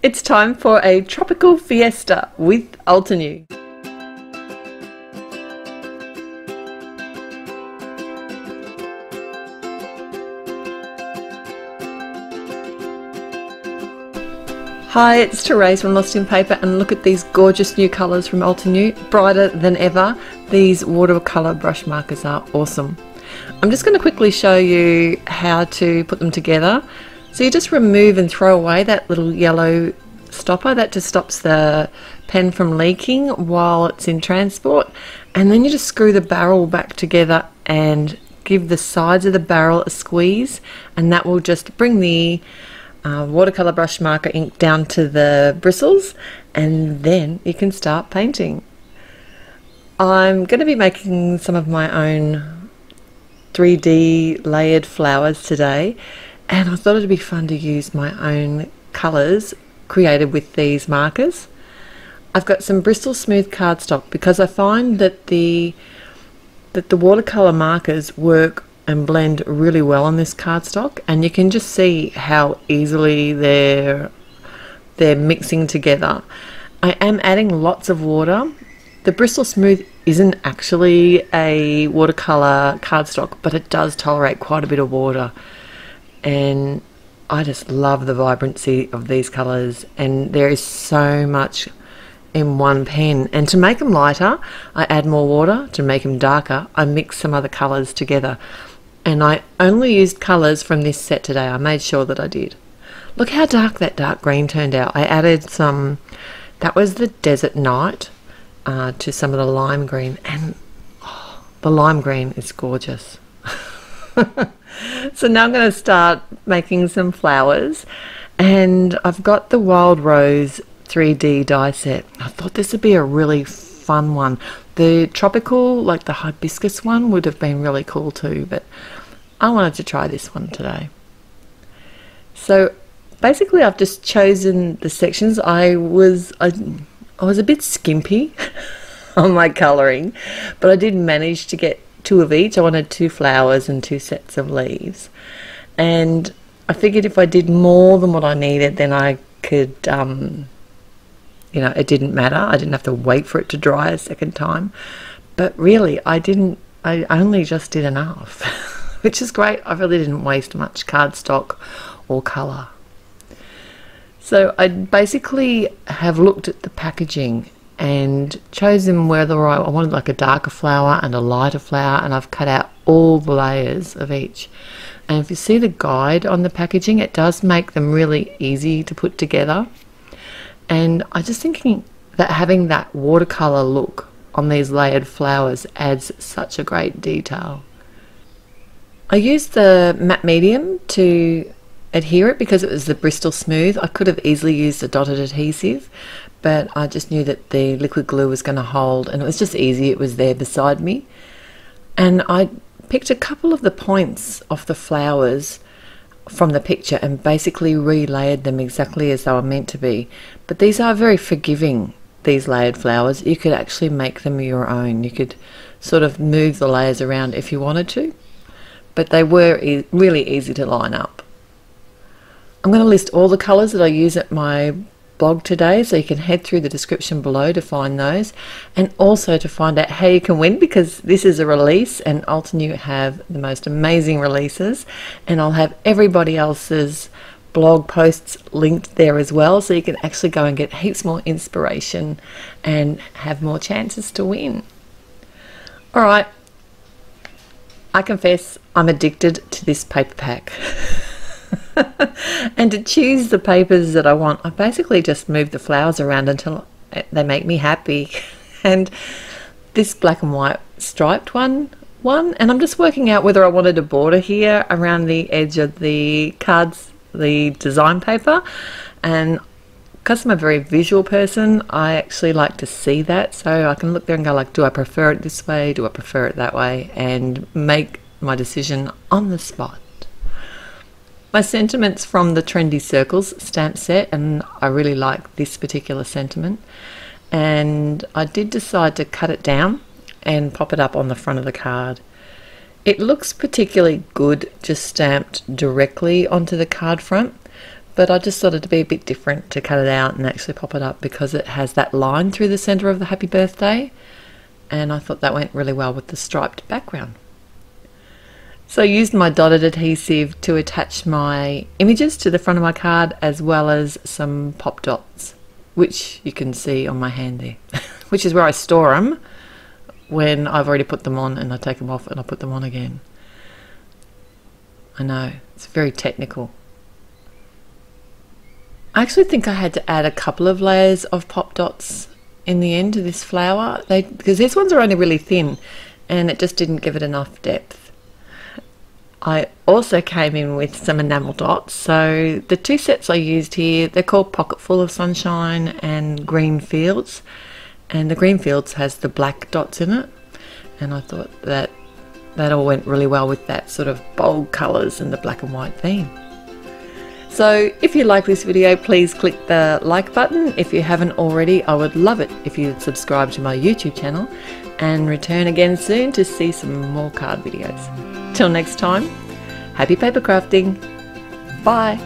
It's time for a tropical fiesta with Altenew. Hi, it's Therese from Lostinpaper, and look at these gorgeous new colours from Altenew, brighter than ever. These watercolour brush markers are awesome. I'm just going to quickly show you how to put them together. So you just remove and throw away that little yellow stopper that just stops the pen from leaking while it's in transport, and then you just screw the barrel back together and give the sides of the barrel a squeeze, and that will just bring the watercolor brush marker ink down to the bristles, and then you can start painting. I'm going to be making some of my own 3D layered flowers today, and I thought it'd be fun to use my own colours created with these markers. I've got some Bristol Smooth cardstock because I find that the watercolour markers work and blend really well on this cardstock, and you can just see how easily they're mixing together. I am adding lots of water. The Bristol Smooth isn't actually a watercolour cardstock, but it does tolerate quite a bit of water, and I just love the vibrancy of these colours, and there is so much in one pen. And to make them lighter, I add more water. To make them darker, I mix some other colours together. And I only used colours from this set today. I made sure that I did. Look how dark that dark green turned out. I added some, that was the Desert Night, to some of the lime green, and the lime green is gorgeous. So now I'm going to start making some flowers, and I've got the Wild Rose 3D die set. I thought this would be a really fun one. The tropical, like the hibiscus one, would have been really cool too, but I wanted to try this one today. So basically I've just chosen the sections. I was a bit skimpy on my colouring, but I did manage to get 2 of each. I wanted 2 flowers and 2 sets of leaves, and I figured if I did more than what I needed, then I could you know, it didn't matter. I didn't have to wait for it to dry a second time. But really, I only just did enough, which is great. I really didn't waste much cardstock or colour. So I basically have looked at the packaging and chosen whether I wanted like a darker flower and a lighter flower, and I've cut out all the layers of each. And if you see the guide on the packaging, it does make them really easy to put together. And I'm just thinking that having that watercolour look on these layered flowers adds such a great detail. I used the matte medium to adhere it because it was the Bristol Smooth. I could have easily used a dotted adhesive, but I just knew that the liquid glue was going to hold, and it was just easy. It was there beside me. And I picked a couple of the points off the flowers from the picture and basically relayered them exactly as they were meant to be. But these are very forgiving, these layered flowers. You could actually make them your own. You could sort of move the layers around if you wanted to, but they were really easy to line up. I'm going to list all the colours that I use at my blog today, so you can head through the description below to find those, and also to find out how you can win, because this is a release and Altenew have the most amazing releases, and I'll have everybody else's blog posts linked there as well, so you can actually go and get heaps more inspiration and have more chances to win. Alright, I confess I'm addicted to this paper pack. And to choose the papers that I want, I basically just move the flowers around until they make me happy. And this black and white striped one, and I'm just working out whether I wanted a border here around the edge of the cards, the design paper. And because I'm a very visual person, I actually like to see that, so I can look there and go like, do I prefer it this way, do I prefer it that way, and make my decision on the spot. My sentiment's from the Trendy Circles stamp set, and I really like this particular sentiment, and I did decide to cut it down and pop it up on the front of the card. It looks particularly good just stamped directly onto the card front, but I just thought it'd be a bit different to cut it out and actually pop it up because it has that line through the center of the happy birthday, and I thought that went really well with the striped background. So I used my dotted adhesive to attach my images to the front of my card, as well as some pop dots, which you can see on my hand there, which is where I store them when I've already put them on, and I take them off and I put them on again. I know, it's very technical. I actually think I had to add a couple of layers of pop dots in the end to this flower, because these ones are only really thin and it just didn't give it enough depth. I also came in with some enamel dots. So the two sets I used here, they're called Pocket Full of Sunshine and Green Fields, and the Green Fields has the black dots in it, and I thought that all went really well with that sort of bold colours and the black and white theme. So if you like this video, please click the like button. If you haven't already, I would love it if you'd subscribe to my YouTube channel, and return again soon to see some more card videos. Till next time, happy paper crafting. Bye.